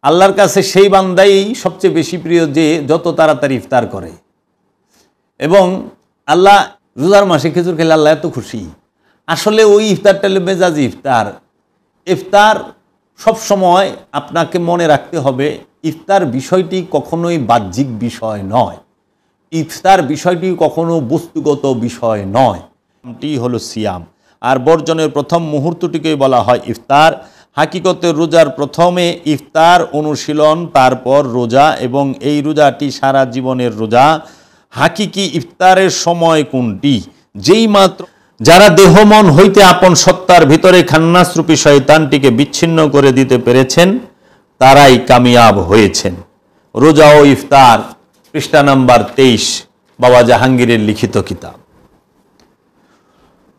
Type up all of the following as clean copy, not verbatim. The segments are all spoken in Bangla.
আল্লাহর কাছে সেই বান্দাই সবচেয়ে বেশি প্রিয় যে যত তাড়াতাড়ি ইফতার করে। এবং আল্লাহ রোজার মাসে খেজুর খেলে আল্লাহ এত খুশি। আসলে ওই ইফতারটা হলো মেজাজি ইফতার। ইফতার সবসময় আপনাকে মনে রাখতে হবে, ইফতার বিষয়টি কখনোই বাহ্যিক বিষয় নয়, ইফতার বিষয়টি কখনো বস্তুগত বিষয় নয়। এটি হলো সিয়াম। আর বর্জনের প্রথম মুহূর্তটিকে বলা হয় ইফতার। হাকিকতে রোজার প্রথমে ইফতার অনুশীলন, তারপর রোজা, এবং এই রোজাটি সারা জীবনের রোজা। হাকিকি ইফতারের সময় কোনটি? যেই মাত্র যারা দেহ মন হইতে আপন সত্তার ভিতরে খান্নাসরূপী শয়তানটিকে বিচ্ছিন্ন করে দিতে পেরেছেন, তারাই কামিয়াব হয়েছেন। রোজা ও ইফতার, পৃষ্ঠা নাম্বার 23, বাবা জাহাঙ্গীরের লিখিত কিতাব।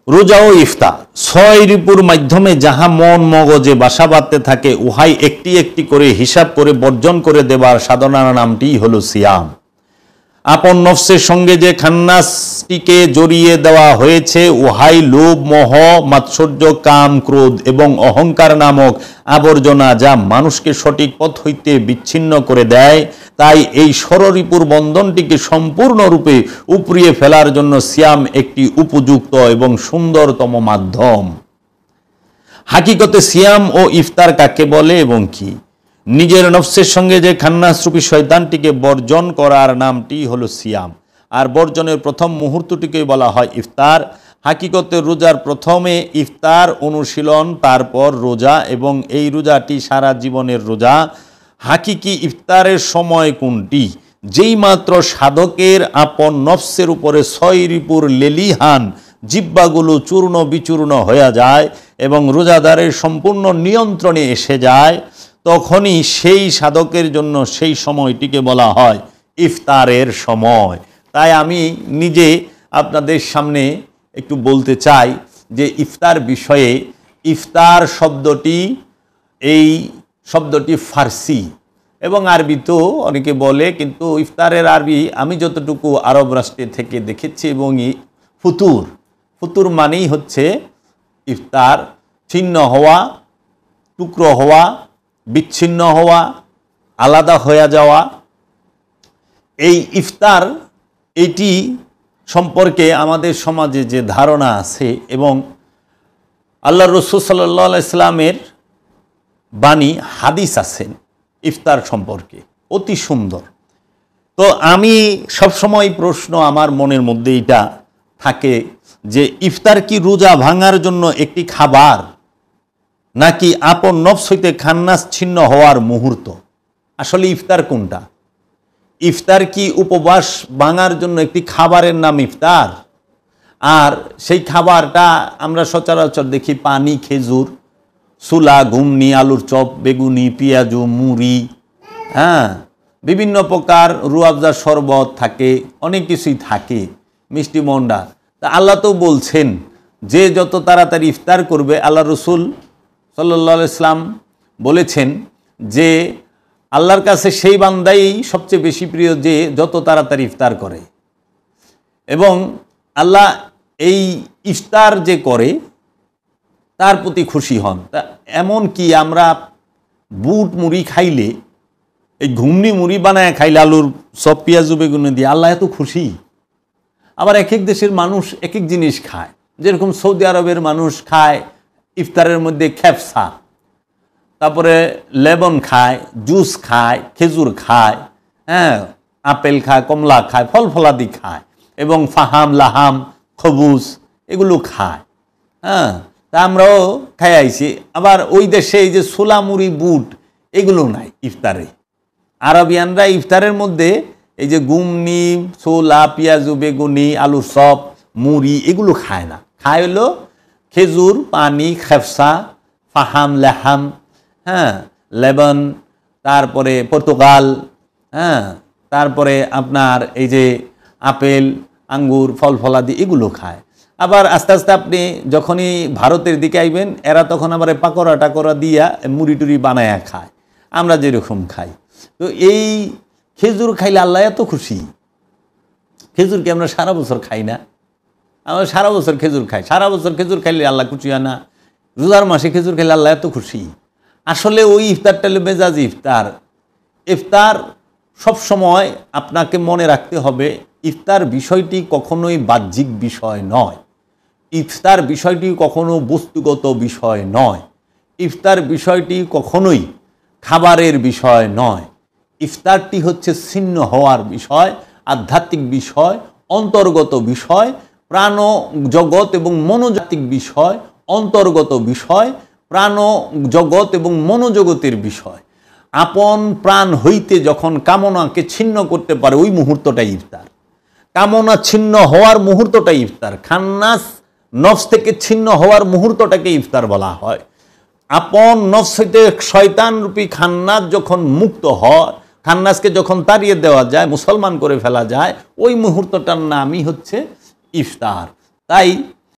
রোজা ও ইফতার 6 রিপুর মাধ্যমে যাহা মন মগজে বাসা বাঁধতে থাকে, উহাই একটি একটি করে হিসাব করে বর্জন করে দেবার সাধনার নামটি হলো সিয়াম। আপন নফসের সঙ্গে যে খান্নাসটিকে জড়িয়ে দেওয়া হয়েছে, উহাই লোভ, মোহ, মাৎসর্য, কাম, ক্রোধ এবং অহংকার নামক আবর্জনা, যা মানুষকে সঠিক পথ হইতে বিচ্ছিন্ন করে দেয়। তাই এই ষড়রিপুর বন্ধনটিকে সম্পূর্ণরূপে উপড়িয়ে ফেলার জন্য সিয়াম একটি উপযুক্ত এবং সুন্দরতম মাধ্যম। হাকিকতে সিয়াম ও ইফতার কাকে বলে এবং কি? নিজের নফসের সঙ্গে যে খান্নাসরূপী শয়তানটিকে বর্জন করার নামটি হলো সিয়াম। আর বর্জনের প্রথম মুহূর্তটিকে বলা হয় ইফতার। হাকিকতে রোজার প্রথমে ইফতার অনুশীলন, তারপর রোজা, এবং এই রোজাটি সারা জীবনের রোজা। হাকিকি ইফতারের সময় কোনটি? যেই মাত্র সাধকের আপন নফসের উপরে 6 রিপুর লেলিহান জিহ্বাগুলো চূর্ণ বিচূর্ণ হয়ে যায় এবং রোজাদারের সম্পূর্ণ নিয়ন্ত্রণে এসে যায়, তখনই সেই সাধকের জন্য সেই সময়টিকে বলা হয় ইফতারের সময়। তাই আমি নিজে আপনাদের সামনে একটু বলতে চাই যে ইফতার বিষয়ে, ইফতার শব্দটি, এই শব্দটি ফার্সি এবং আরবিতেও অনেকে বলে, কিন্তু ইফতারের আরবি আমি যতটুকু আরব রাষ্ট্রে থেকে দেখেছি, এবং ফুতুর, ফুতুর মানেই হচ্ছে ইফতার, ছিন্ন হওয়া, টুকরো হওয়া, বিচ্ছিন্ন হওয়া, আলাদা হয়ে যাওয়া। এই ইফতার, এটি সম্পর্কে আমাদের সমাজে যে ধারণা আছে, এবং আল্লাহ রসুল সাল্লাল্লাহু আলাইহি সাল্লামের বাণী, হাদিস আছেন ইফতার সম্পর্কে অতি সুন্দর। তো আমি সবসময় প্রশ্ন আমার মনের মধ্যে এটা থাকে যে ইফতার কি রোজা ভাঙার জন্য একটি খাবার, নাকি আপন নফস হইতে খান্নাস ছিন্ন হওয়ার মুহূর্ত? আসলে ইফতার কোনটা? ইফতার কি উপবাস ভাঙার জন্য একটি খাবারের নাম ইফতার? আর সেই খাবারটা আমরা সচরাচর দেখি পানি, খেজুর, সুলা, ঘুমনি, আলুর চপ, বেগুনি, পেঁয়াজু, মুড়ি, বিভিন্ন প্রকার রুয়াবজা শরবত থাকে, অনেক কিছুই থাকে, মিষ্টি মন্ডা। তা আল্লাহ তো বলছেন যে যত তাড়াতাড়ি ইফতার করবে, আল্লাহ রসুল সাল্লাল্লাহু আলাইহি সাল্লাম বলেছেন যে আল্লাহর কাছে সেই বান্দাই সবচেয়ে বেশি প্রিয় যে যত তাড়াতাড়ি ইফতার করে। এবং আল্লাহ এই ইফতার যে করে তার প্রতি খুশি হন। তা এমন কি আমরা বুট মুড়ি খাইলে, এই ঘুমনি মুড়ি বানায় খাইলে, আলুর সব পেঁয়াজু বেগুনি দিয়ে, আল্লাহ এত খুশি? আবার এক এক দেশের মানুষ এক এক জিনিস খায়। যেরকম সৌদি আরবের মানুষ খায় ইফতারের মধ্যে খেপসা, তারপরে লেবন খায়, জুস খায়, খেজুর খায়, আপেল খায়, কমলা খায়, ফল ফলাদি খায়, এবং ফাহাম, লাহাম, খবুজ এগুলো খায়। তা আমরাও খাই আইছি। আবার ওই দেশে এই যে ছোলা, মুড়ি, বুট এগুলো নাই ইফতারে। আরবিয়ানরা ইফতারের মধ্যে এই যে গুমনি, ছোলা, পেঁয়াজু বেগুনি, আলুর চপ, মুড়ি এগুলো খায় না। খায় হলো খেজুর, পানি, খেফসা, ফাহাম, লেহাম, লেবন, তারপরে পর্তুগাল, তারপরে আপনার এই যে আপেল, আঙ্গুর, ফল ফলাদি এগুলো খায়। আবার আস্তে আস্তে আপনি যখনই ভারতের দিকে আইবেন, এরা তখন আবার পাকোড়া টাকোড়া দিয়া মুড়ি টুড়ি বানায়া খায়, আমরা যেরকম খাই। তো এই খেজুর খাইলে আল্লাহ এত খুশি। খেজুর কি আমরা সারা বছর খাই না? আমরা সারা বছর খেজুর খাই। সারা বছর খেজুর খাইলে আল্লাহ খুশি হয় না? রোজার মাসে খেজুর খাইলে আল্লাহ এত খুশি। আসলে ওই ইফতারটা হলো মেজাজি ইফতার। ইফতার সবসময় আপনাকে মনে রাখতে হবে, ইফতার বিষয়টি কখনোই বাহ্যিক বিষয় নয়, ইফতার বিষয়টি কখনো বস্তুগত বিষয় নয়, ইফতার বিষয়টি কখনোই খাবারের বিষয় নয়। ইফতারটি হচ্ছে ছিন্ন হওয়ার বিষয়, আধ্যাত্মিক বিষয়, অন্তর্গত বিষয়, প্রাণ জগৎ এবং মনোজাতিক বিষয়, অন্তর্গত বিষয়, প্রাণ জগৎ এবং মনোজগতের বিষয়। আপন প্রাণ হইতে যখন কামনাকে ছিন্ন করতে পারে ওই মুহূর্তটাই ইফতার। কামনা ছিন্ন হওয়ার মুহূর্তটাই ইফতার। খান্নাস নফস থেকে ছিন্ন হওয়ার মুহূর্তটাকে ইফতার বলা হয়। আপন নফস হইতে শয়তান রূপী খান্নাস যখন মুক্ত হয়, খান্নাসকে যখন তাড়িয়ে দেওয়া যায়, মুসলমান করে ফেলা যায়, ওই মুহূর্তটার নামই হচ্ছে ইফতার। তাই